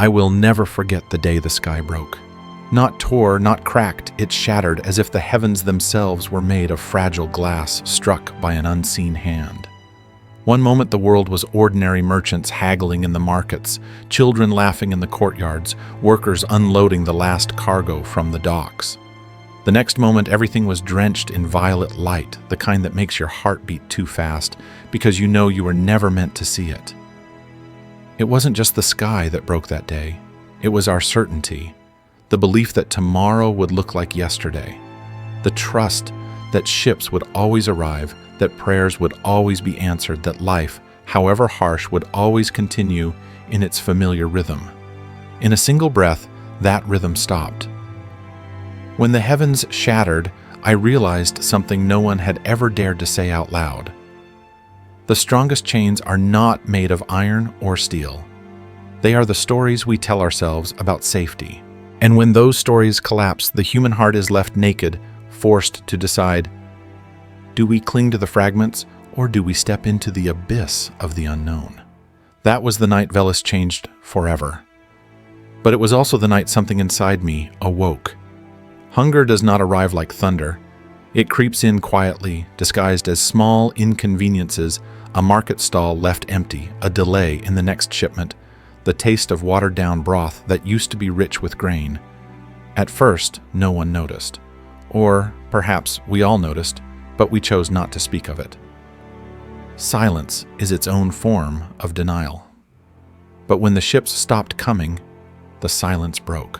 I will never forget the day the sky broke. Not tore, not cracked, it shattered as if the heavens themselves were made of fragile glass struck by an unseen hand. One moment the world was ordinary merchants haggling in the markets, children laughing in the courtyards, workers unloading the last cargo from the docks. The next moment everything was drenched in violet light, the kind that makes your heart beat too fast because you know you were never meant to see it. It wasn't just the sky that broke that day. It was our certainty, the belief that tomorrow would look like yesterday, the trust that ships would always arrive, that prayers would always be answered, that life, however harsh, would always continue in its familiar rhythm. In a single breath, that rhythm stopped. When the heavens shattered, I realized something no one had ever dared to say out loud. The strongest chains are not made of iron or steel. They are the stories we tell ourselves about safety. And when those stories collapse, the human heart is left naked, forced to decide, do we cling to the fragments or do we step into the abyss of the unknown? That was the night Veles changed forever. But it was also the night something inside me awoke. Hunger does not arrive like thunder. It creeps in quietly, disguised as small inconveniences, a market stall left empty, a delay in the next shipment, the taste of watered-down broth that used to be rich with grain. At first, no one noticed. Or perhaps we all noticed, but we chose not to speak of it. Silence is its own form of denial. But when the ships stopped coming, the silence broke.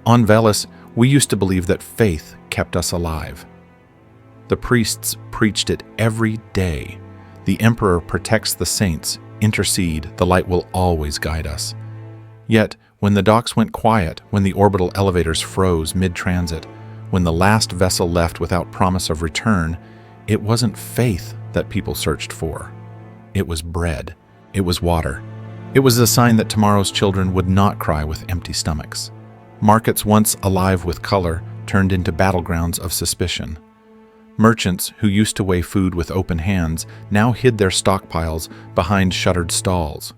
On Veles, we used to believe that faith kept us alive. The priests preached it every day. The Emperor protects the saints, intercede, the light will always guide us. Yet, when the docks went quiet, when the orbital elevators froze mid-transit, when the last vessel left without promise of return, it wasn't faith that people searched for. It was bread. It was water. It was a sign that tomorrow's children would not cry with empty stomachs. Markets once alive with color turned into battlegrounds of suspicion. Merchants who used to weigh food with open hands now hid their stockpiles behind shuttered stalls.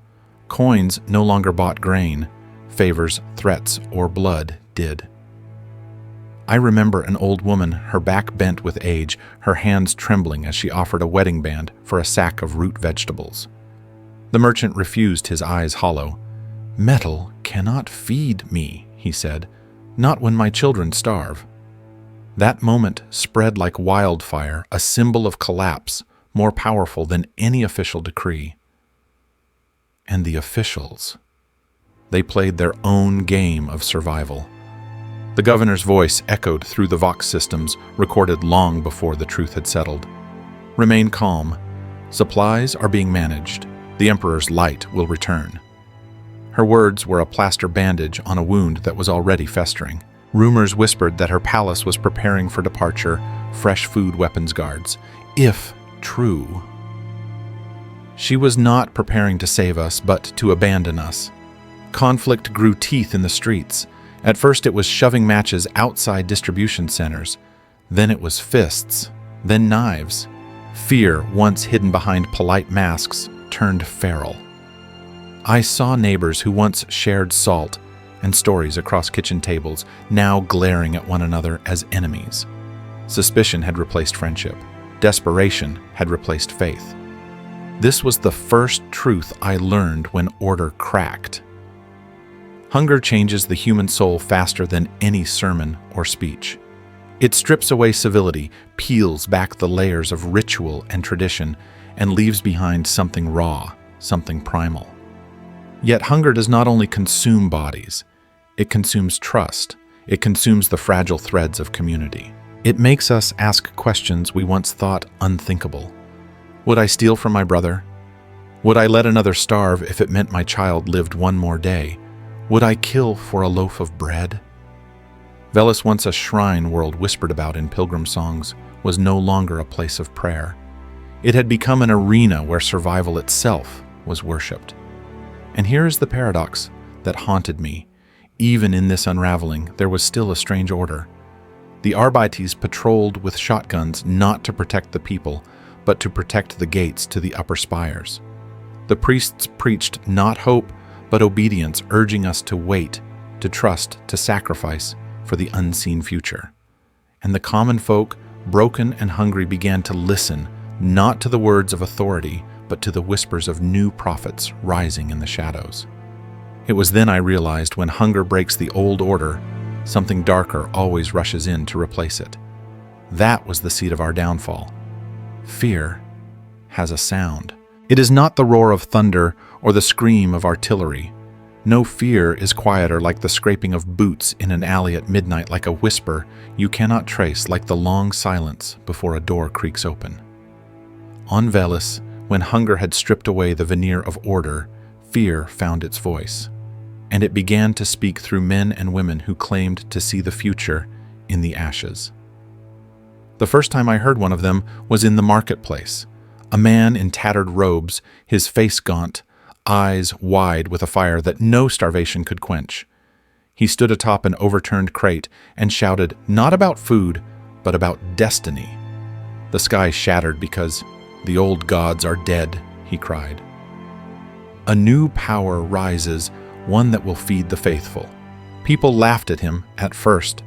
Coins no longer bought grain. Favors, threats, or blood did. I remember an old woman, her back bent with age, her hands trembling as she offered a wedding band for a sack of root vegetables. The merchant refused, his eyes hollow. "Metal cannot feed me," he said, "not when my children starve." That moment spread like wildfire, a symbol of collapse, more powerful than any official decree. And the officials, they played their own game of survival. The governor's voice echoed through the Vox systems, recorded long before the truth had settled. "Remain calm. Supplies are being managed. The Emperor's light will return." Her words were a plaster bandage on a wound that was already festering. Rumors whispered that her palace was preparing for departure, fresh food weapons guards, if true. She was not preparing to save us, but to abandon us. Conflict grew teeth in the streets. At first it was shoving matches outside distribution centers. Then it was fists, then knives. Fear, once hidden behind polite masks, turned feral. I saw neighbors who once shared salt and stories across kitchen tables, now glaring at one another as enemies. Suspicion had replaced friendship. Desperation had replaced faith. This was the first truth I learned when order cracked. Hunger changes the human soul faster than any sermon or speech. It strips away civility, peels back the layers of ritual and tradition, and leaves behind something raw, something primal. Yet hunger does not only consume bodies, it consumes trust. It consumes the fragile threads of community. It makes us ask questions we once thought unthinkable. Would I steal from my brother? Would I let another starve if it meant my child lived one more day? Would I kill for a loaf of bread? Veles, once a shrine world whispered about in pilgrim songs, was no longer a place of prayer. It had become an arena where survival itself was worshipped. And here is the paradox that haunted me. Even in this unraveling, there was still a strange order. The Arbites patrolled with shotguns not to protect the people, but to protect the gates to the upper spires. The priests preached not hope, but obedience urging us to wait, to trust, to sacrifice for the unseen future. And the common folk, broken and hungry, began to listen, not to the words of authority, but to the whispers of new prophets rising in the shadows. It was then I realized when hunger breaks the old order, something darker always rushes in to replace it. That was the seed of our downfall. Fear has a sound. It is not the roar of thunder or the scream of artillery. No fear is quieter, like the scraping of boots in an alley at midnight, like a whisper you cannot trace, like the long silence before a door creaks open. On Velis, when hunger had stripped away the veneer of order, fear found its voice, and it began to speak through men and women who claimed to see the future in the ashes. The first time I heard one of them was in the marketplace. A man in tattered robes, his face gaunt, eyes wide with a fire that no starvation could quench. He stood atop an overturned crate and shouted not about food, but about destiny. The sky shattered because the old gods are dead, he cried. A new power rises, one that will feed the faithful. People laughed at him at first.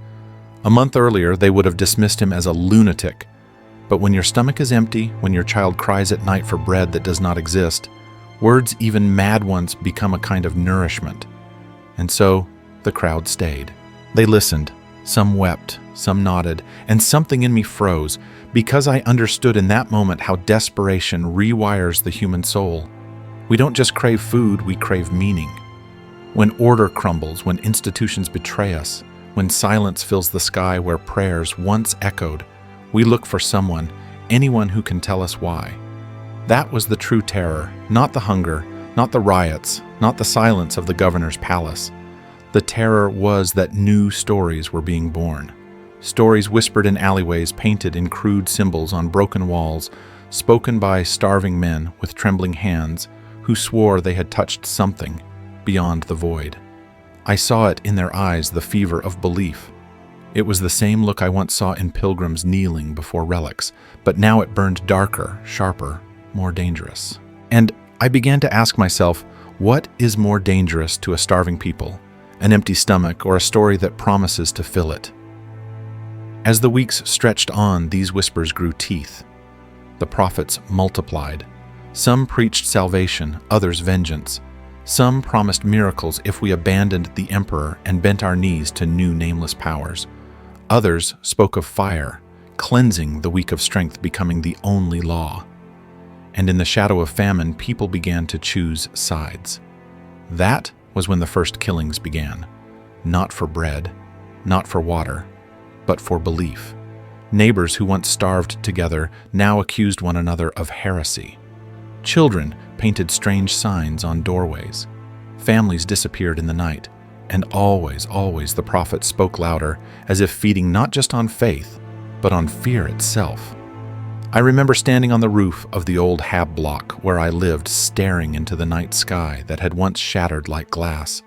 A month earlier, they would have dismissed him as a lunatic. But when your stomach is empty, when your child cries at night for bread that does not exist, words, even mad ones, become a kind of nourishment. And so the crowd stayed. They listened. Some wept, some nodded, and something in me froze, because I understood in that moment how desperation rewires the human soul. We don't just crave food, we crave meaning. When order crumbles, when institutions betray us, when silence fills the sky where prayers once echoed, we look for someone, anyone who can tell us why. That was the true terror, not the hunger, not the riots, not the silence of the governor's palace. The terror was that new stories were being born. Stories whispered in alleyways, painted in crude symbols on broken walls, spoken by starving men with trembling hands who swore they had touched something beyond the void. I saw it in their eyes, the fever of belief. It was the same look I once saw in pilgrims kneeling before relics, but now it burned darker, sharper, more dangerous. And I began to ask myself, what is more dangerous to a starving people, an empty stomach or a story that promises to fill it? As the weeks stretched on, these whispers grew teeth. The prophets multiplied. Some preached salvation, others vengeance. Some promised miracles if we abandoned the emperor and bent our knees to new nameless powers. Others spoke of fire, cleansing the weak of strength, becoming the only law. And in the shadow of famine, people began to choose sides. That was when the first killings began. Not for bread, not for water, but for belief. Neighbors who once starved together now accused one another of heresy. Children painted strange signs on doorways. Families disappeared in the night. And always, always the prophet spoke louder, as if feeding not just on faith, but on fear itself. I remember standing on the roof of the old Hab block where I lived, staring into the night sky that had once shattered like glass.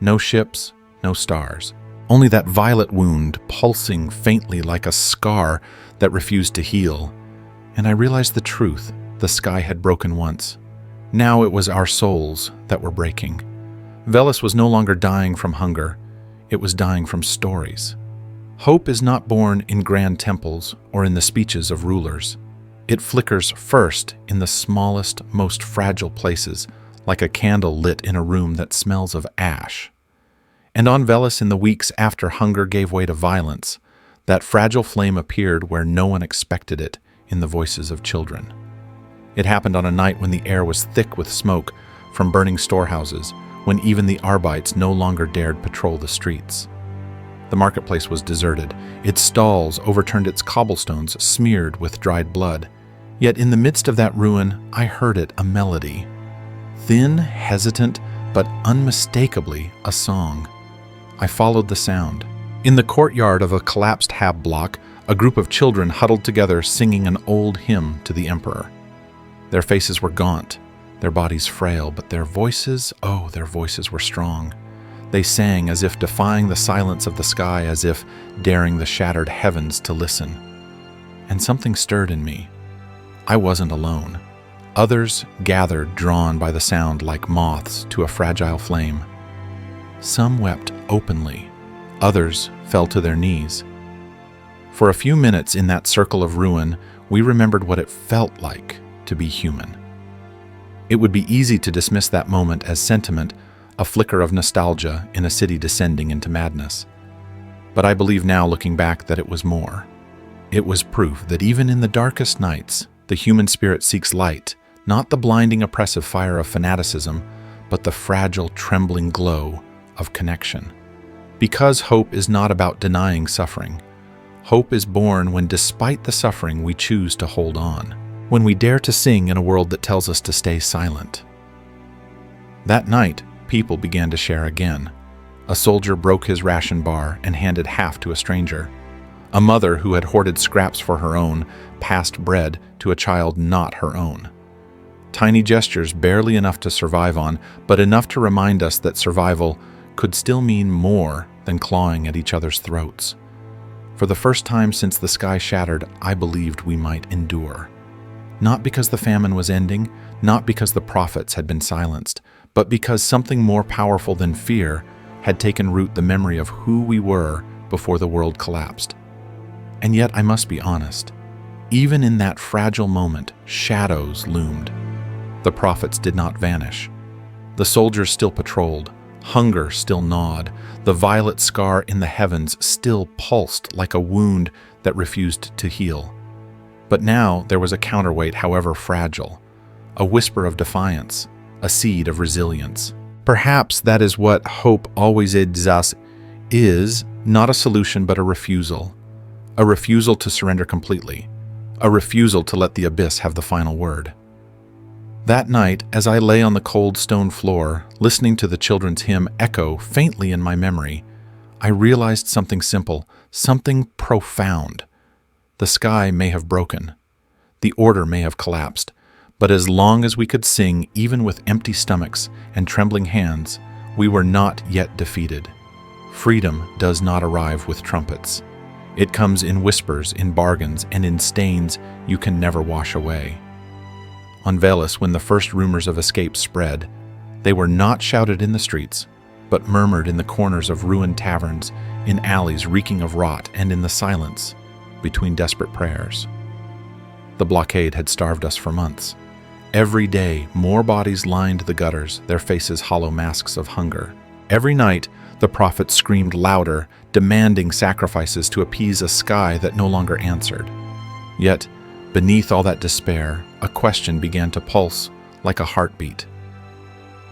No ships, no stars. Only that violet wound pulsing faintly like a scar that refused to heal. And I realized the truth. The sky had broken once. Now it was our souls that were breaking. Velis was no longer dying from hunger. It was dying from stories. Hope is not born in grand temples or in the speeches of rulers. It flickers first in the smallest, most fragile places, like a candle lit in a room that smells of ash. And on Velis, in the weeks after hunger gave way to violence, that fragile flame appeared where no one expected it, in the voices of children. It happened on a night when the air was thick with smoke from burning storehouses, when even the Arbites no longer dared patrol the streets. The marketplace was deserted. Its stalls overturned, its cobblestones smeared with dried blood. Yet in the midst of that ruin, I heard it, a melody. Thin, hesitant, but unmistakably a song. I followed the sound. In the courtyard of a collapsed Hab block, a group of children huddled together singing an old hymn to the emperor. Their faces were gaunt, their bodies frail, but their voices, oh, their voices were strong. They sang as if defying the silence of the sky, as if daring the shattered heavens to listen. And something stirred in me. I wasn't alone. Others gathered, drawn by the sound like moths to a fragile flame. Some wept openly, others fell to their knees. For a few minutes in that circle of ruin, we remembered what it felt like to be human. It would be easy to dismiss that moment as sentiment, a flicker of nostalgia in a city descending into madness. But I believe now, looking back, that it was more. It was proof that even in the darkest nights, the human spirit seeks light, not the blinding oppressive fire of fanaticism, but the fragile, trembling glow of connection. Because hope is not about denying suffering. Hope is born when, despite the suffering, we choose to hold on, when we dare to sing in a world that tells us to stay silent. That night, people began to share again. A soldier broke his ration bar and handed half to a stranger. A mother who had hoarded scraps for her own passed bread to a child not her own. Tiny gestures, barely enough to survive on, but enough to remind us that survival could still mean more than clawing at each other's throats. For the first time since the sky shattered, I believed we might endure. Not because the famine was ending, not because the prophets had been silenced, but because something more powerful than fear had taken root, the memory of who we were before the world collapsed. And yet, I must be honest, even in that fragile moment, shadows loomed. The prophets did not vanish. The soldiers still patrolled. Hunger still gnawed. The violet scar in the heavens still pulsed like a wound that refused to heal. But now there was a counterweight, however fragile, a whisper of defiance, a seed of resilience. Perhaps that is what hope always is, not a solution but a refusal to surrender completely, a refusal to let the abyss have the final word. That night, as I lay on the cold stone floor, listening to the children's hymn echo faintly in my memory, I realized something simple, something profound. The sky may have broken. The order may have collapsed. But as long as we could sing, even with empty stomachs and trembling hands, we were not yet defeated. Freedom does not arrive with trumpets. It comes in whispers, in bargains, and in stains you can never wash away. On Veles, when the first rumors of escape spread, they were not shouted in the streets, but murmured in the corners of ruined taverns, in alleys reeking of rot, and in the silence between desperate prayers. The blockade had starved us for months. Every day, more bodies lined the gutters, their faces hollow masks of hunger. Every night, the prophets screamed louder, demanding sacrifices to appease a sky that no longer answered. Yet, beneath all that despair, a question began to pulse like a heartbeat.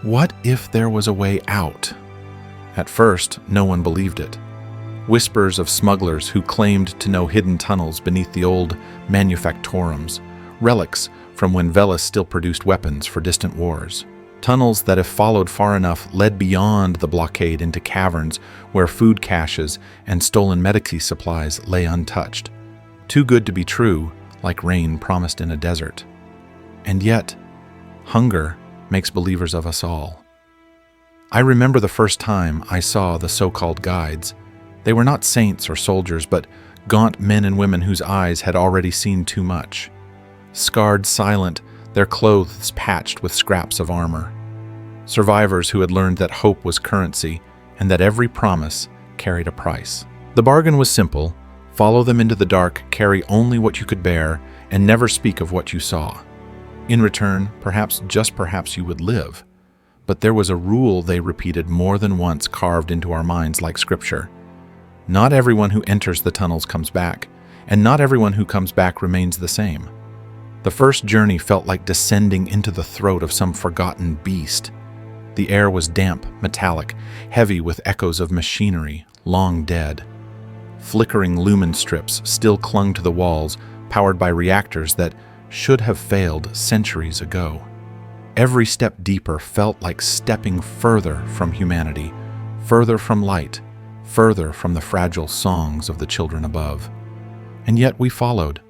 What if there was a way out? At first, no one believed it. Whispers of smugglers who claimed to know hidden tunnels beneath the old manufactorums, relics from when Veles still produced weapons for distant wars. Tunnels that, if followed far enough, led beyond the blockade into caverns where food caches and stolen medici supplies lay untouched. Too good to be true, like rain promised in a desert. And yet, hunger makes believers of us all. I remember the first time I saw the so-called guides. They were not saints or soldiers, but gaunt men and women whose eyes had already seen too much. Scarred, silent, their clothes patched with scraps of armor. Survivors who had learned that hope was currency and that every promise carried a price. The bargain was simple: follow them into the dark, carry only what you could bear, and never speak of what you saw. In return, perhaps, just perhaps, you would live. But there was a rule they repeated more than once, carved into our minds like scripture. Not everyone who enters the tunnels comes back, and not everyone who comes back remains the same. The first journey felt like descending into the throat of some forgotten beast. The air was damp, metallic, heavy with echoes of machinery, long dead. Flickering lumen strips still clung to the walls, powered by reactors that should have failed centuries ago. Every step deeper felt like stepping further from humanity, further from light, further from the fragile songs of the children above. And yet we followed,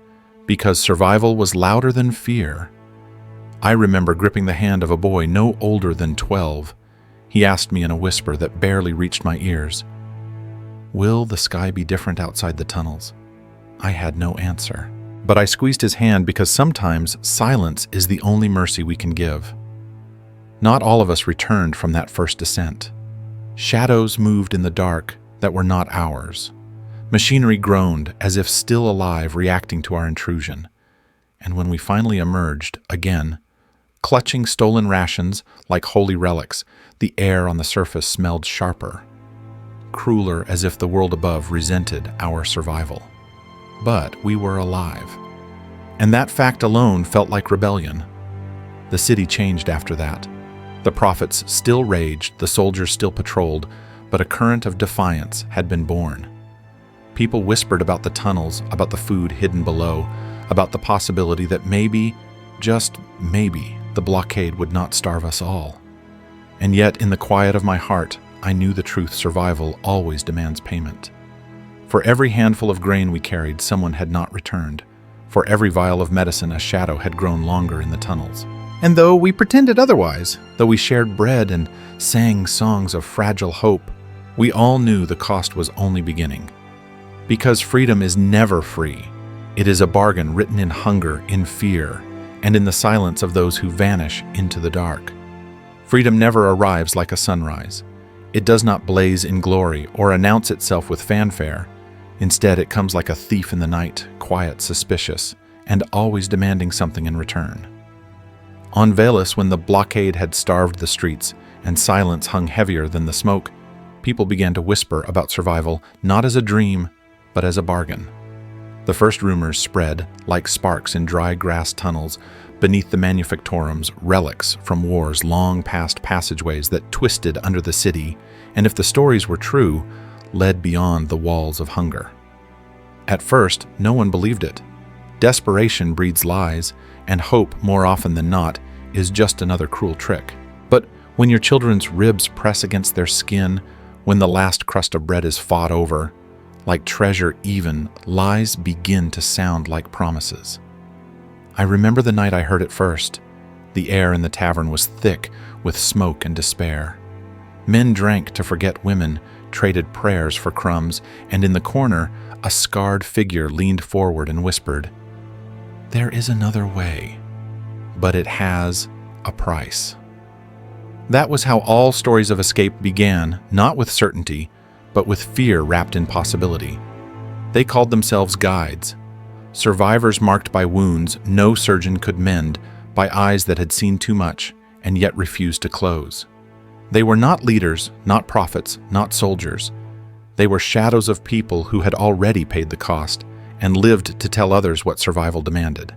because survival was louder than fear. I remember gripping the hand of a boy no older than 12. He asked me in a whisper that barely reached my ears, "Will the sky be different outside the tunnels?" I had no answer. but I squeezed his hand because sometimes silence is the only mercy we can give. Not all of us returned from that first descent. Shadows moved in the dark that were not ours. Machinery groaned as if still alive, reacting to our intrusion. And when we finally emerged, again, clutching stolen rations like holy relics, the air on the surface smelled sharper, crueler, as if the world above resented our survival. But we were alive. And that fact alone felt like rebellion. The city changed after that. The prophets still raged, the soldiers still patrolled, but a current of defiance had been born. People whispered about the tunnels, about the food hidden below, about the possibility that maybe, just maybe, the blockade would not starve us all. And yet, in the quiet of my heart, I knew the truth: survival always demands payment. For every handful of grain we carried, someone had not returned. For every vial of medicine, a shadow had grown longer in the tunnels. And though we pretended otherwise, though we shared bread and sang songs of fragile hope, we all knew the cost was only beginning. Because freedom is never free. It is a bargain written in hunger, in fear, and in the silence of those who vanish into the dark. Freedom never arrives like a sunrise. It does not blaze in glory or announce itself with fanfare. Instead, it comes like a thief in the night, quiet, suspicious, and always demanding something in return. On Veles, when the blockade had starved the streets and silence hung heavier than the smoke, people began to whisper about survival, not as a dream, but as a bargain. The first rumors spread like sparks in dry grass tunnels beneath the manufactorums, relics from wars long past, passageways that twisted under the city, and if the stories were true, led beyond the walls of hunger. At first, no one believed it. Desperation breeds lies, and hope, more often than not, is just another cruel trick. But when your children's ribs press against their skin, when the last crust of bread is fought over, like treasure even, lies begin to sound like promises. I remember the night I heard it first. The air in the tavern was thick with smoke and despair. Men drank to forget women, traded prayers for crumbs, and in the corner, a scarred figure leaned forward and whispered, "There is another way, but it has a price." That was how all stories of escape began, not with certainty, but with fear wrapped in possibility. They called themselves guides, survivors marked by wounds no surgeon could mend, by eyes that had seen too much and yet refused to close. They were not leaders, not prophets, not soldiers. They were shadows of people who had already paid the cost and lived to tell others what survival demanded.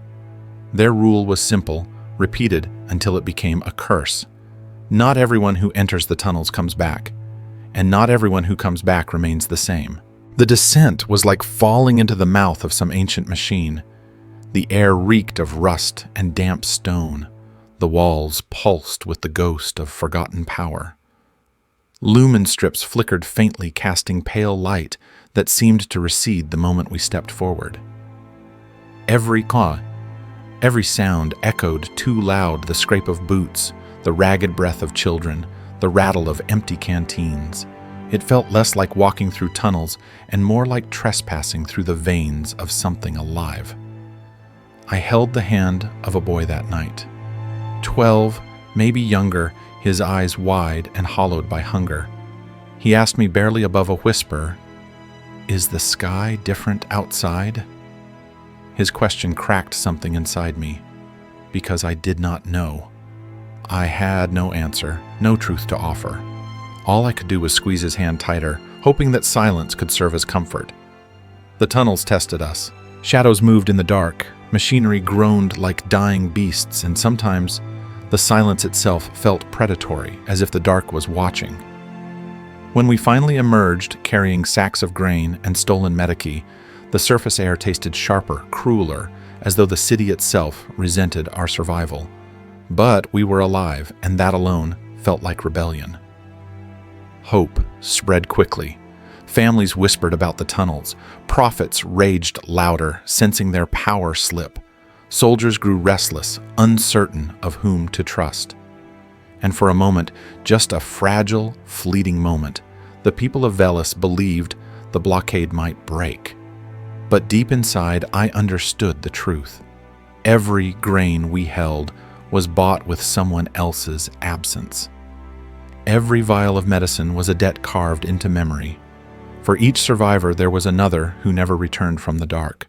Their rule was simple, repeated until it became a curse. Not everyone who enters the tunnels comes back, and not everyone who comes back remains the same. The descent was like falling into the mouth of some ancient machine. The air reeked of rust and damp stone. The walls pulsed with the ghost of forgotten power. Lumen strips flickered faintly, casting pale light that seemed to recede the moment we stepped forward. Every caw, every sound echoed too loud: the scrape of boots, the ragged breath of children, the rattle of empty canteens. It felt less like walking through tunnels and more like trespassing through the veins of something alive. I held the hand of a boy that night. 12, maybe younger, his eyes wide and hollowed by hunger. He asked me barely above a whisper, "Is the sky different outside?" His question cracked something inside me, because I did not know. I had no answer, no truth to offer. All I could do was squeeze his hand tighter, hoping that silence could serve as comfort. The tunnels tested us. Shadows moved in the dark. Machinery groaned like dying beasts, and sometimes the silence itself felt predatory, as if the dark was watching. When we finally emerged, carrying sacks of grain and stolen medici, the surface air tasted sharper, crueler, as though the city itself resented our survival. But we were alive, and that alone felt like rebellion. Hope spread quickly. Families whispered about the tunnels. Prophets raged louder, sensing their power slip. Soldiers grew restless, uncertain of whom to trust. And for a moment, just a fragile, fleeting moment, the people of Veles believed the blockade might break. But deep inside, I understood the truth. Every grain we held was bought with someone else's absence. Every vial of medicine was a debt carved into memory. For each survivor, there was another who never returned from the dark.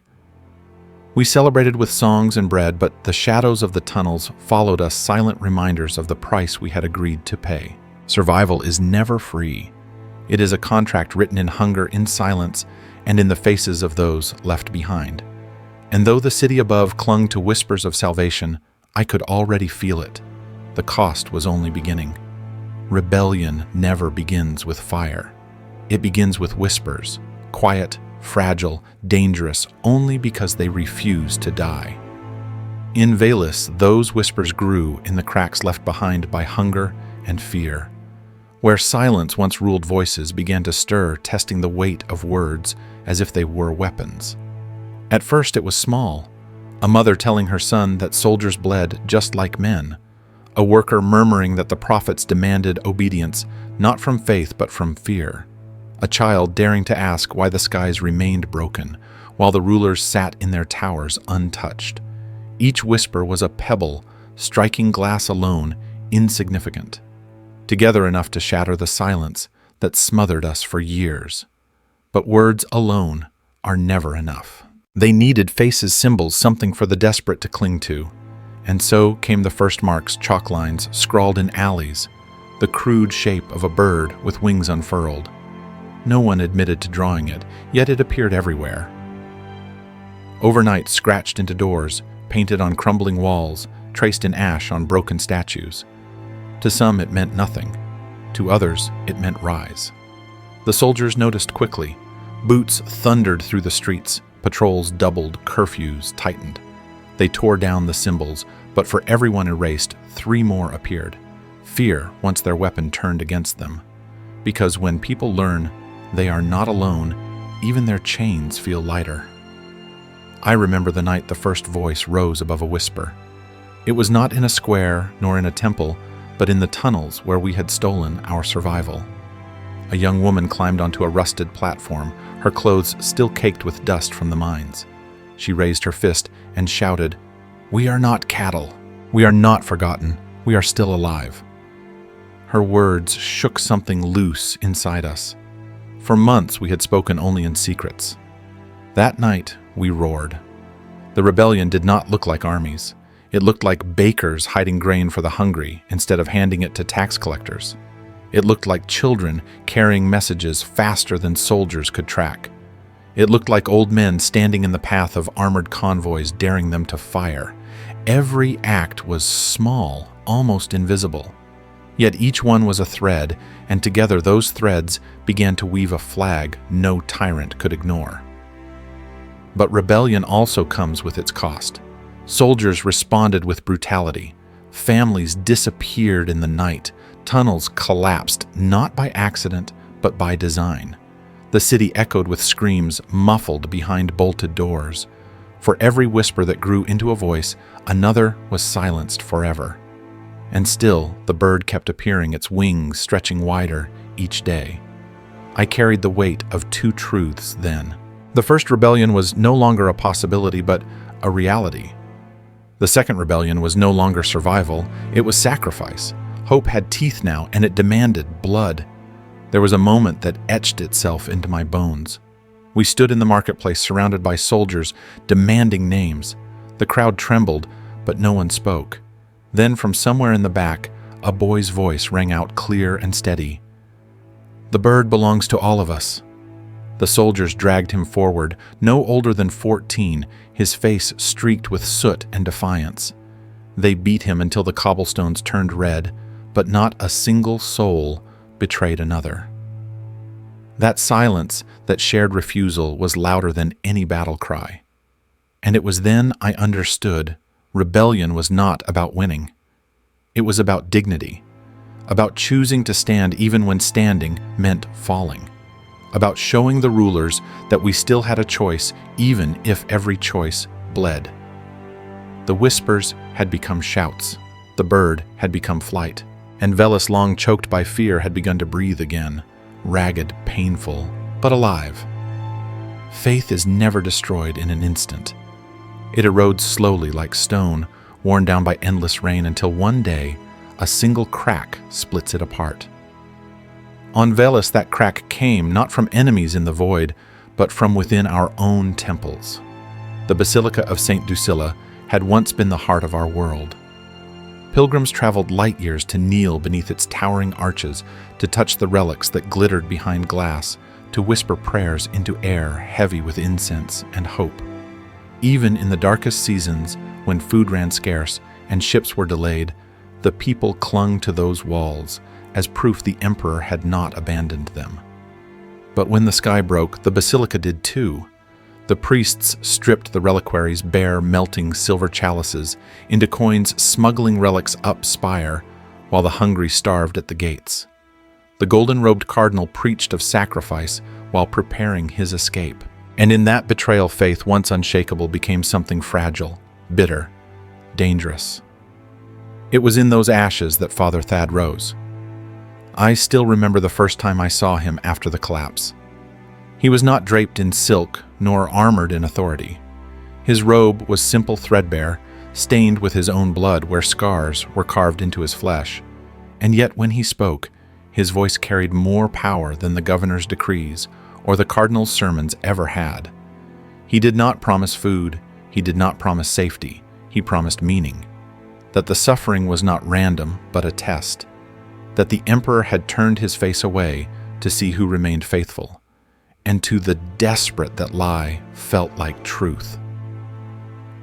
We celebrated with songs and bread, but the shadows of the tunnels followed us, silent reminders of the price we had agreed to pay. Survival is never free. It is a contract written in hunger, in silence, and in the faces of those left behind. And though the city above clung to whispers of salvation, I could already feel it. The cost was only beginning. Rebellion never begins with fire. It begins with whispers, quiet, fragile, dangerous, only because they refuse to die. In Valus, those whispers grew in the cracks left behind by hunger and fear. Where silence once ruled, voices began to stir, testing the weight of words as if they were weapons. At first it was small, a mother telling her son that soldiers bled just like men, a worker murmuring that the prophets demanded obedience, not from faith but from fear, a child daring to ask why the skies remained broken, while the rulers sat in their towers untouched. Each whisper was a pebble, striking glass alone, insignificant, together enough to shatter the silence that smothered us for years. But words alone are never enough. They needed faces, symbols, something for the desperate to cling to. And so came the first marks, chalk lines scrawled in alleys, the crude shape of a bird with wings unfurled. No one admitted to drawing it, yet it appeared everywhere. Overnight, scratched into doors, painted on crumbling walls, traced in ash on broken statues. To some it meant nothing. To others it meant rise. The soldiers noticed quickly. Boots thundered through the streets. Patrols doubled, curfews tightened. They tore down the symbols, but for everyone erased, 3 more appeared. Fear once their weapon turned against them. Because when people learn they are not alone, even their chains feel lighter. I remember the night the first voice rose above a whisper. It was not in a square nor in a temple, but in the tunnels where we had stolen our survival. A young woman climbed onto a rusted platform, her clothes still caked with dust from the mines. She raised her fist and shouted, "We are not cattle. We are not forgotten. We are still alive." Her words shook something loose inside us. For months we had spoken only in secrets. That night we roared. The rebellion did not look like armies. It looked like bakers hiding grain for the hungry instead of handing it to tax collectors. It looked like children carrying messages faster than soldiers could track. It looked like old men standing in the path of armored convoys, daring them to fire. Every act was small, almost invisible. Yet each one was a thread, and together those threads began to weave a flag no tyrant could ignore. But rebellion also comes with its cost. Soldiers responded with brutality. Families disappeared in the night. Tunnels collapsed, not by accident, but by design. The city echoed with screams, muffled behind bolted doors. For every whisper that grew into a voice, another was silenced forever. And still, the bird kept appearing, its wings stretching wider each day. I carried the weight of 2 truths then. The first rebellion was no longer a possibility, but a reality. The second rebellion was no longer survival, it was sacrifice. Hope had teeth now, and it demanded blood. There was a moment that etched itself into my bones. We stood in the marketplace surrounded by soldiers, demanding names. The crowd trembled, but no one spoke. Then from somewhere in the back, a boy's voice rang out clear and steady. "The bird belongs to all of us." The soldiers dragged him forward, no older than 14, his face streaked with soot and defiance. They beat him until the cobblestones turned red, but not a single soul betrayed another. That silence, that shared refusal, was louder than any battle cry. And it was then I understood rebellion was not about winning. It was about dignity, about choosing to stand even when standing meant falling, about showing the rulers that we still had a choice even if every choice bled. The whispers had become shouts, the bird had become flight, and Velis, long choked by fear, had begun to breathe again, ragged, painful, but alive. faith is never destroyed in an instant. It erodes slowly like stone, worn down by endless rain, until one day a single crack splits it apart. On Veles, that crack came not from enemies in the void, but from within our own temples. The Basilica of St. Drusilla had once been the heart of our world. Pilgrims traveled light years to kneel beneath its towering arches, to touch the relics that glittered behind glass, to whisper prayers into air heavy with incense and hope. Even in the darkest seasons, when food ran scarce and ships were delayed, the people clung to those walls as proof the emperor had not abandoned them. But when the sky broke, the basilica did too. The priests stripped the reliquaries bare, melting silver chalices into coins, smuggling relics up spire, while the hungry starved at the gates. The golden-robed cardinal preached of sacrifice while preparing his escape. And in that betrayal, faith, once unshakable, became something fragile, bitter, dangerous. It was in those ashes that Father Thad rose. I still remember the first time I saw him after the collapse. He was not draped in silk, nor armored in authority. His robe was simple, threadbare, stained with his own blood where scars were carved into his flesh. And yet when he spoke, his voice carried more power than the governor's decrees or the cardinal's sermons ever had. He did not promise food, he did not promise safety, he promised meaning. That the suffering was not random, but a test. That the emperor had turned his face away to see who remained faithful. And to the desperate that lie felt like truth.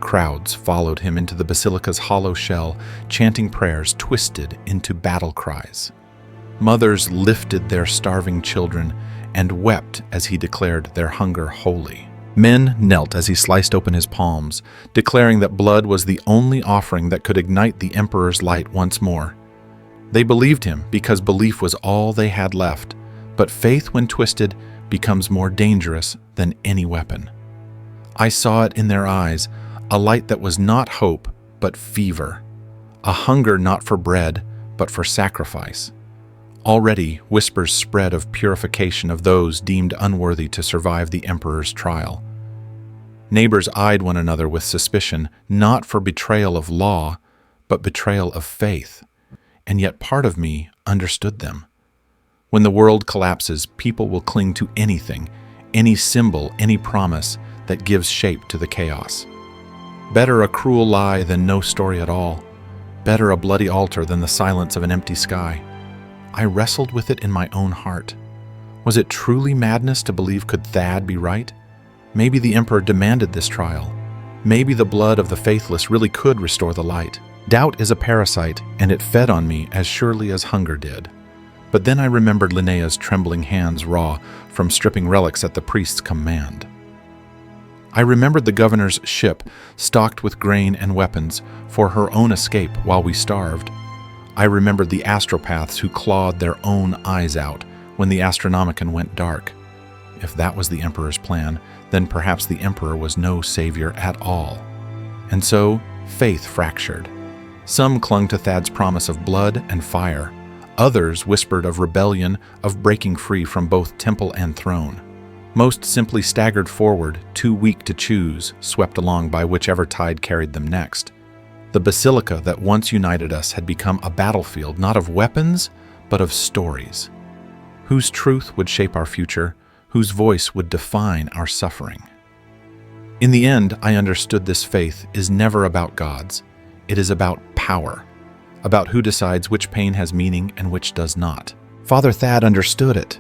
Crowds followed him into the basilica's hollow shell, chanting prayers twisted into battle cries. Mothers lifted their starving children and wept as he declared their hunger holy. Men knelt as he sliced open his palms, declaring that blood was the only offering that could ignite the emperor's light once more. They believed him because belief was all they had left, but faith, when twisted, becomes more dangerous than any weapon. I saw it in their eyes, a light that was not hope, but fever, a hunger not for bread, but for sacrifice. Already, whispers spread of purification of those deemed unworthy to survive the emperor's trial. Neighbors eyed one another with suspicion, not for betrayal of law, but betrayal of faith. And yet part of me understood them. When the world collapses, people will cling to anything, any symbol, any promise that gives shape to the chaos. Better a cruel lie than no story at all. Better a bloody altar than the silence of an empty sky. I wrestled with it in my own heart. Was it truly madness to believe could Thad be right? Maybe the emperor demanded this trial. Maybe the blood of the faithless really could restore the light. Doubt is a parasite, and it fed on me as surely as hunger did. But then I remembered Linnea's trembling hands raw from stripping relics at the priest's command. I remembered the governor's ship stocked with grain and weapons for her own escape while we starved. I remembered the astropaths who clawed their own eyes out when the Astronomicon went dark. If that was the emperor's plan, then perhaps the emperor was no savior at all. And so, faith fractured. Some clung to Thad's promise of blood and fire. Others whispered of rebellion, of breaking free from both temple and throne. Most simply staggered forward, too weak to choose, swept along by whichever tide carried them next. The basilica that once united us had become a battlefield not of weapons, but of stories. Whose truth would shape our future, whose voice would define our suffering. In the end, I understood this faith is never about gods. It is about power, about who decides which pain has meaning and which does not. Father Thad understood it.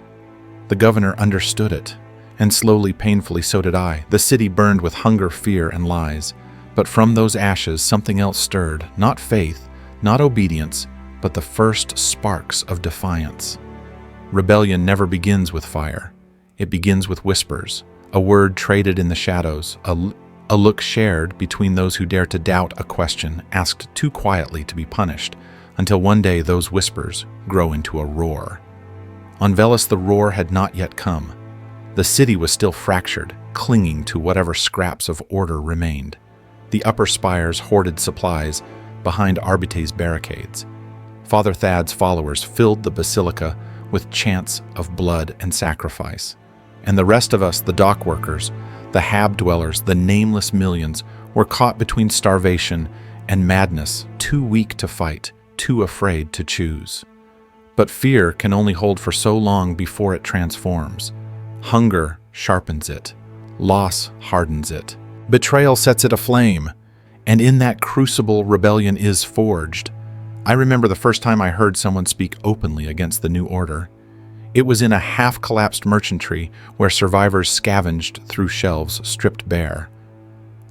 The governor understood it. And slowly, painfully, so did I. The city burned with hunger, fear, and lies. But from those ashes, something else stirred. Not faith, not obedience, but the first sparks of defiance. Rebellion never begins with fire. It begins with whispers, a word traded in the shadows, a look shared between those who dare to doubt a question asked too quietly to be punished, until one day those whispers grow into a roar. On Veles, the roar had not yet come. The city was still fractured, clinging to whatever scraps of order remained. The upper spires hoarded supplies behind Arbite's barricades. Father Thad's followers filled the basilica with chants of blood and sacrifice. And the rest of us, the dock workers, the hab dwellers, the nameless millions, were caught between starvation and madness, too weak to fight, too afraid to choose. But fear can only hold for so long before it transforms. Hunger sharpens it. Loss hardens it. Betrayal sets it aflame. And in that crucible, rebellion is forged. I remember the first time I heard someone speak openly against the new order. It was in a half-collapsed merchantry where survivors scavenged through shelves stripped bare.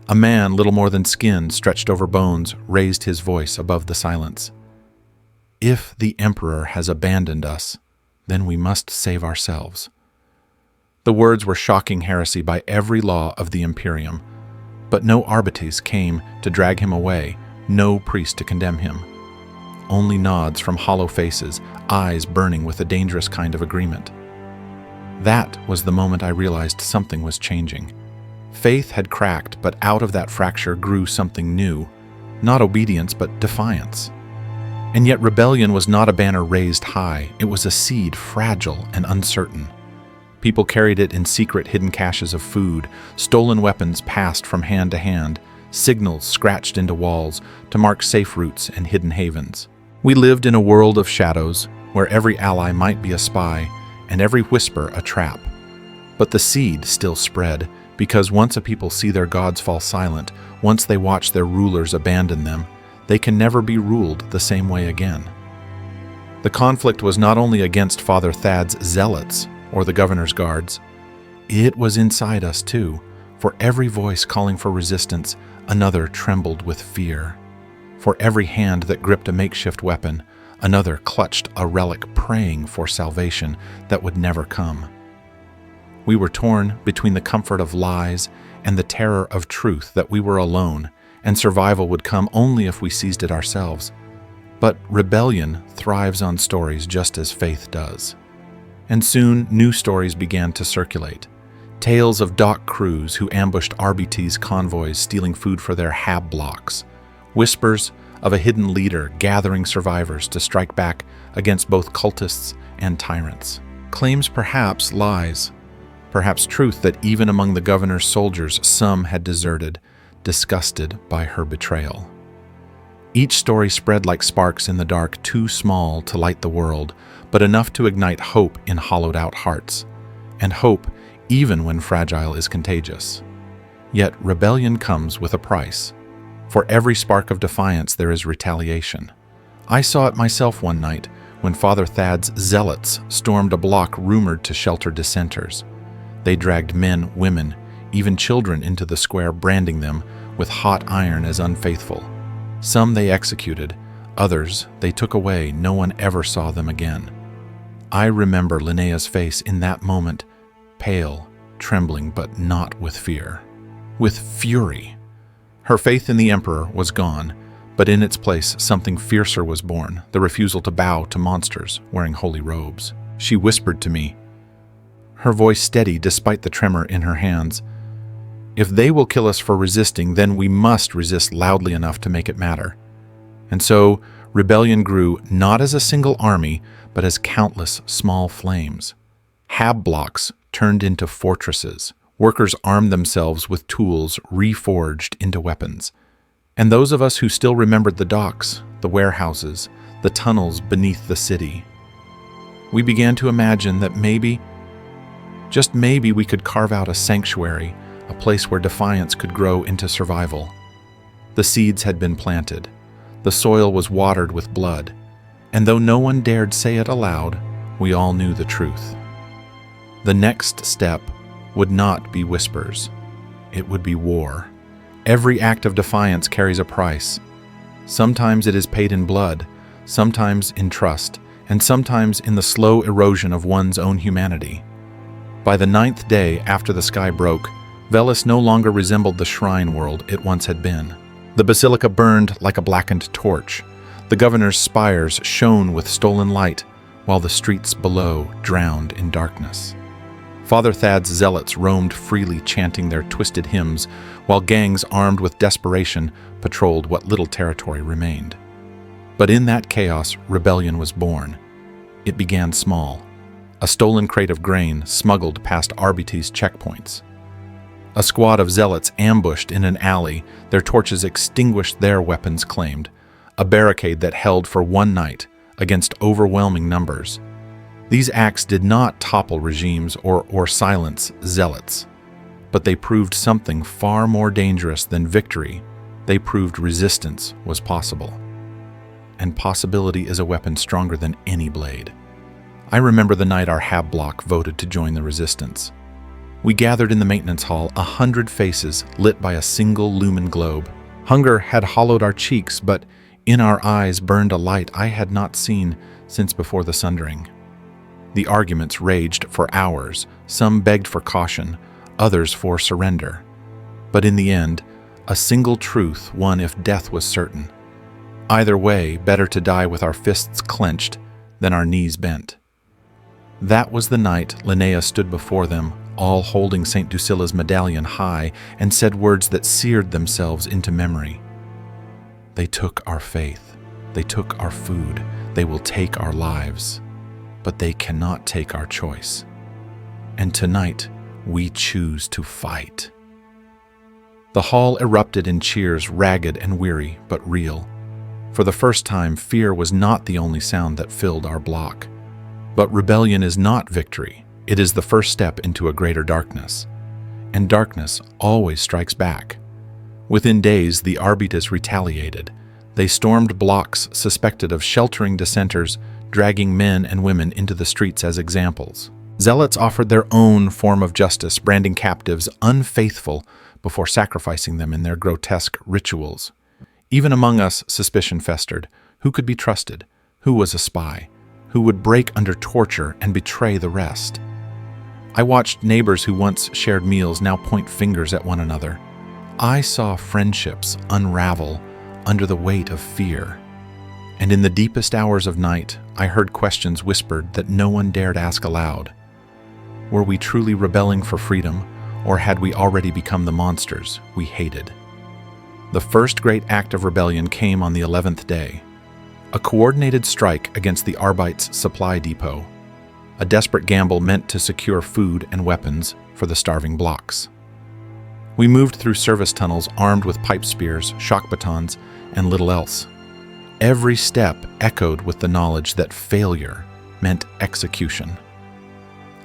A man, little more than skin stretched over bones, raised his voice above the silence. If the Emperor has abandoned us, then we must save ourselves. The words were shocking heresy by every law of the Imperium, but no arbites came to drag him away, no priest to condemn him. Only nods from hollow faces, eyes burning with a dangerous kind of agreement. That was the moment I realized something was changing. Faith had cracked, but out of that fracture grew something new. Not obedience, but defiance. And yet rebellion was not a banner raised high. It was a seed, fragile and uncertain. People carried it in secret hidden caches of food, stolen weapons passed from hand to hand, signals scratched into walls to mark safe routes and hidden havens. We lived in a world of shadows, where every ally might be a spy, and every whisper a trap. But the seed still spread, because once a people see their gods fall silent, once they watch their rulers abandon them, they can never be ruled the same way again. The conflict was not only against Father Thad's zealots, or the governor's guards. It was inside us too. For every voice calling for resistance, another trembled with fear. For every hand that gripped a makeshift weapon, another clutched a relic praying for salvation that would never come. We were torn between the comfort of lies and the terror of truth that we were alone, and survival would come only if we seized it ourselves. But rebellion thrives on stories just as faith does. And soon new stories began to circulate. Tales of dock crews who ambushed RBT's convoys stealing food for their hab blocks. Whispers of a hidden leader gathering survivors to strike back against both cultists and tyrants. Claims perhaps lies, perhaps truth that even among the governor's soldiers some had deserted, disgusted by her betrayal. Each story spread like sparks in the dark, too small to light the world, but enough to ignite hope in hollowed-out hearts, and hope even when fragile is contagious. Yet rebellion comes with a price. For every spark of defiance there is retaliation. I saw it myself one night when Father Thad's zealots stormed a block rumored to shelter dissenters. They dragged men, women, even children into the square, branding them with hot iron as unfaithful. Some they executed, others they took away. No one ever saw them again. I remember Linnea's face in that moment, pale, trembling, but not with fear. With fury. Her faith in the Emperor was gone, but in its place something fiercer was born, the refusal to bow to monsters wearing holy robes. She whispered to me, her voice steady despite the tremor in her hands, "If they will kill us for resisting, then we must resist loudly enough to make it matter." And so rebellion grew not as a single army, but as countless small flames. Hab blocks turned into fortresses. Workers armed themselves with tools reforged into weapons. And those of us who still remembered the docks, the warehouses, the tunnels beneath the city, we began to imagine that maybe, just maybe, we could carve out a sanctuary, a place where defiance could grow into survival. The seeds had been planted. The soil was watered with blood. And though no one dared say it aloud, we all knew the truth. The next step would not be whispers. It would be war. Every act of defiance carries a price. Sometimes it is paid in blood, sometimes in trust, and sometimes in the slow erosion of one's own humanity. By the 9th day after the sky broke, Velis no longer resembled the shrine world it once had been. The basilica burned like a blackened torch. The governor's spires shone with stolen light, while the streets below drowned in darkness. Father Thad's zealots roamed freely, chanting their twisted hymns, while gangs armed with desperation patrolled what little territory remained. But in that chaos, rebellion was born. It began small. a stolen crate of grain smuggled past RBT's checkpoints. A squad of zealots ambushed in an alley, their torches extinguished their weapons claimed, a barricade that held for one night against overwhelming numbers. These acts did not topple regimes or silence zealots, but they proved something far more dangerous than victory. They proved resistance was possible. And possibility is a weapon stronger than any blade. I remember the night our Hab block voted to join the resistance. We gathered in the maintenance hall, 100 faces lit by a single lumen globe. Hunger had hollowed our cheeks, but in our eyes burned a light I had not seen since before the sundering. The arguments raged for hours. Some begged for caution, others for surrender. But in the end, a single truth won if death was certain. Either way, better to die with our fists clenched than our knees bent. That was the night Linnea stood before them, all holding St. Ducilla's medallion high, and said words that seared themselves into memory. They took our faith, they took our food, they will take our lives, but they cannot take our choice. And tonight, we choose to fight. The hall erupted in cheers, ragged and weary, but real. For the first time, fear was not the only sound that filled our block. But rebellion is not victory. It is the first step into a greater darkness. And darkness always strikes back. Within days, the Arbites retaliated. They stormed blocks suspected of sheltering dissenters, dragging men and women into the streets as examples. Zealots offered their own form of justice, branding captives unfaithful before sacrificing them in their grotesque rituals. Even among us, suspicion festered. Who could be trusted? Who was a spy? Who would break under torture and betray the rest? I watched neighbors who once shared meals now point fingers at one another. I saw friendships unravel under the weight of fear. And in the deepest hours of night, I heard questions whispered that no one dared ask aloud. Were we truly rebelling for freedom, or had we already become the monsters we hated? The first great act of rebellion came on the 11th day. A coordinated strike against the Arbites' supply depot. A desperate gamble meant to secure food and weapons for the starving blocks. We moved through service tunnels armed with pipe spears, shock batons, and little else. Every step echoed with the knowledge that failure meant execution.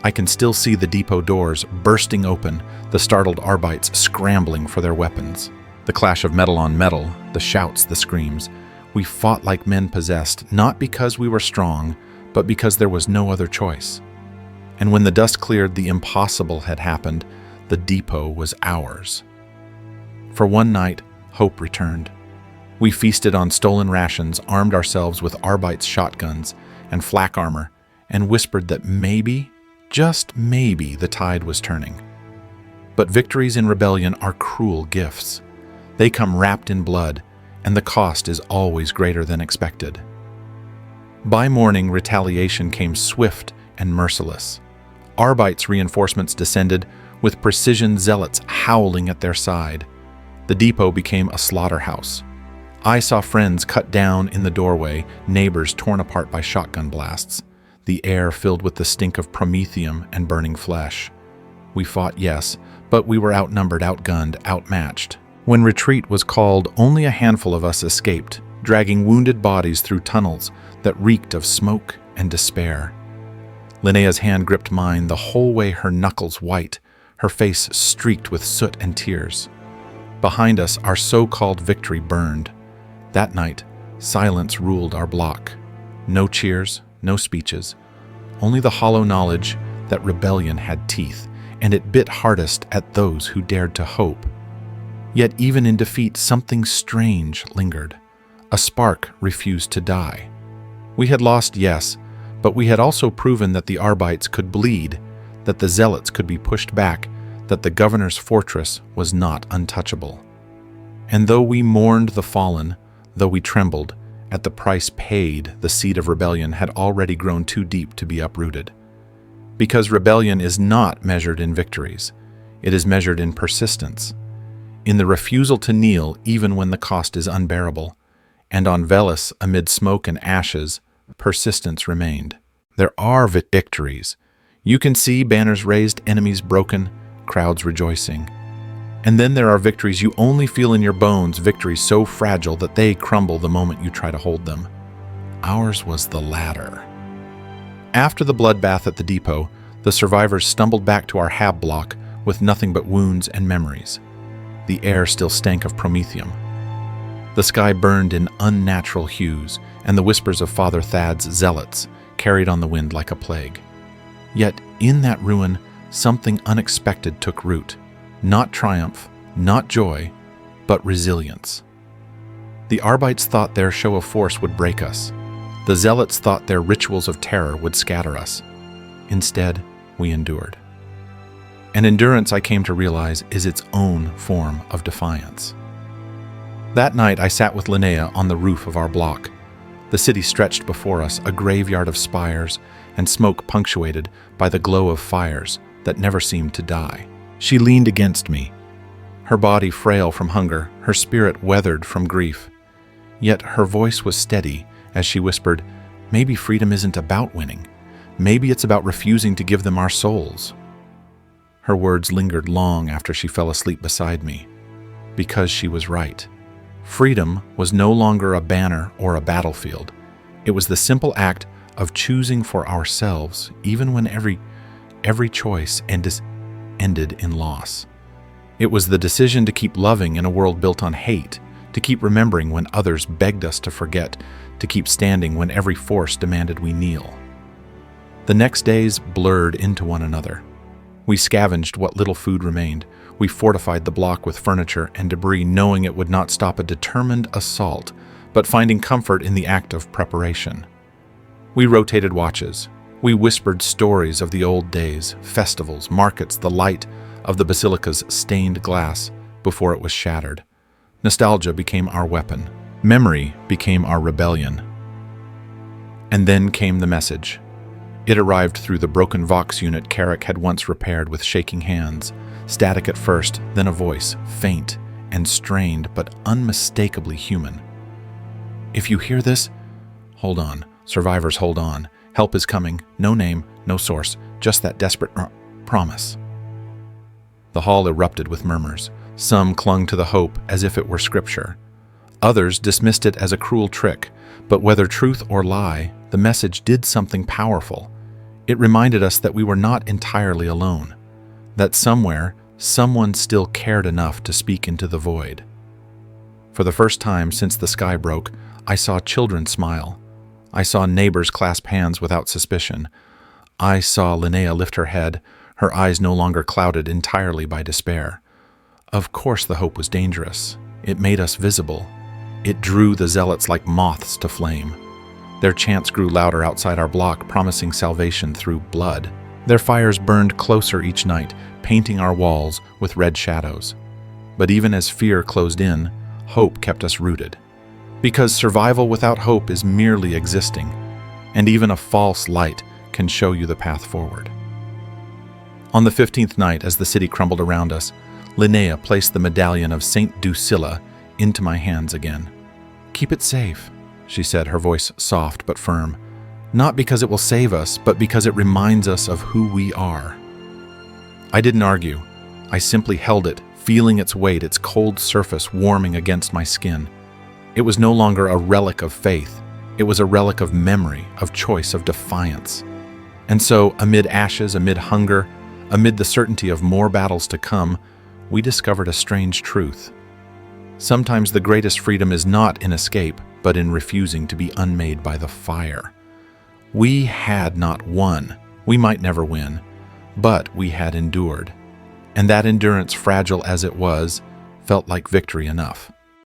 I can still see the depot doors bursting open, the startled Arbites scrambling for their weapons. The clash of metal on metal, the shouts, the screams. We fought like men possessed, not because we were strong, but because there was no other choice. And when the dust cleared, the impossible had happened. The depot was ours. For one night, hope returned. We feasted on stolen rations, armed ourselves with Arbites' shotguns and flak armor, and whispered that maybe, just maybe, the tide was turning. But victories in rebellion are cruel gifts. They come wrapped in blood, and the cost is always greater than expected. By morning, retaliation came swift and merciless. Arbites' reinforcements descended, with precision zealots howling at their side. The depot became a slaughterhouse. I saw friends cut down in the doorway, neighbors torn apart by shotgun blasts, the air filled with the stink of promethium and burning flesh. We fought, yes, but we were outnumbered, outgunned, outmatched. When retreat was called, only a handful of us escaped, dragging wounded bodies through tunnels that reeked of smoke and despair. Linnea's hand gripped mine, the whole way her knuckles white, her face streaked with soot and tears. Behind us, our so-called victory burned. That night, silence ruled our block. No cheers, no speeches, only the hollow knowledge that rebellion had teeth, and it bit hardest at those who dared to hope. Yet even in defeat, something strange lingered. A spark refused to die. We had lost, yes, but we had also proven that the Arbites could bleed, that the Zealots could be pushed back, that the governor's fortress was not untouchable. And though we mourned the fallen, though we trembled, at the price paid, the seed of rebellion had already grown too deep to be uprooted. Because rebellion is not measured in victories, it is measured in persistence, in the refusal to kneel even when the cost is unbearable, and on Velis, amid smoke and ashes, persistence remained. There are victories, You can see banners raised, enemies broken, crowds rejoicing. And then there are victories you only feel in your bones, victories so fragile that they crumble the moment you try to hold them. Ours was the latter. After the bloodbath at the depot, the survivors stumbled back to our hab block with nothing but wounds and memories. The air still stank of promethium. The sky burned in unnatural hues, and the whispers of Father Thad's zealots carried on the wind like a plague. Yet in that ruin, something unexpected took root. Not triumph, not joy, but resilience. The Arbites thought their show of force would break us. The Zealots thought their rituals of terror would scatter us. Instead, we endured. And endurance, I came to realize, is its own form of defiance. That night, I sat with Linnea on the roof of our block. The city stretched before us, a graveyard of spires and smoke punctuated by the glow of fires that never seemed to die. She leaned against me, her body frail from hunger, her spirit weathered from grief. Yet her voice was steady as she whispered, "Maybe freedom isn't about winning. Maybe it's about refusing to give them our souls." Her words lingered long after she fell asleep beside me, because she was right. Freedom was no longer a banner or a battlefield. It was the simple act of choosing for ourselves, even when every choice ended in loss. It was the decision to keep loving in a world built on hate, to keep remembering when others begged us to forget, to keep standing when every force demanded we kneel. The next days blurred into one another. We scavenged what little food remained. We fortified the block with furniture and debris, knowing it would not stop a determined assault, but finding comfort in the act of preparation. We rotated watches. We whispered stories of the old days, festivals, markets, the light of the basilica's stained glass before it was shattered. Nostalgia became our weapon. Memory became our rebellion. And then came the message. It arrived through the broken Vox unit Carrick had once repaired with shaking hands, static at first, then a voice, faint and strained but unmistakably human. "If you hear this, hold on. Survivors, hold on. Help is coming. No name, no source, just that desperate promise." The hall erupted with murmurs. Some clung to the hope as if it were scripture. Others dismissed it as a cruel trick, but whether truth or lie, the message did something powerful. It reminded us that we were not entirely alone, that somewhere, someone still cared enough to speak into the void. For the first time since the sky broke, I saw children smile. I saw neighbors clasp hands without suspicion. I saw Linnea lift her head, her eyes no longer clouded entirely by despair. Of course the hope was dangerous. It made us visible. It drew the zealots like moths to flame. Their chants grew louder outside our block, promising salvation through blood. Their fires burned closer each night, painting our walls with red shadows. But even as fear closed in, hope kept us rooted. Because survival without hope is merely existing, and even a false light can show you the path forward. On the 15th night, as the city crumbled around us, Linnea placed the medallion of Saint Drusilla into my hands again. "Keep it safe," she said, her voice soft but firm. "Not because it will save us, but because it reminds us of who we are." I didn't argue. I simply held it, feeling its weight, its cold surface warming against my skin. It was no longer a relic of faith. It was a relic of memory, of choice, of defiance. And so, amid ashes, amid hunger, amid the certainty of more battles to come, we discovered a strange truth. Sometimes the greatest freedom is not in escape, but in refusing to be unmade by the fire. We had not won. We might never win, but we had endured. And that endurance, fragile as it was, felt like victory enough.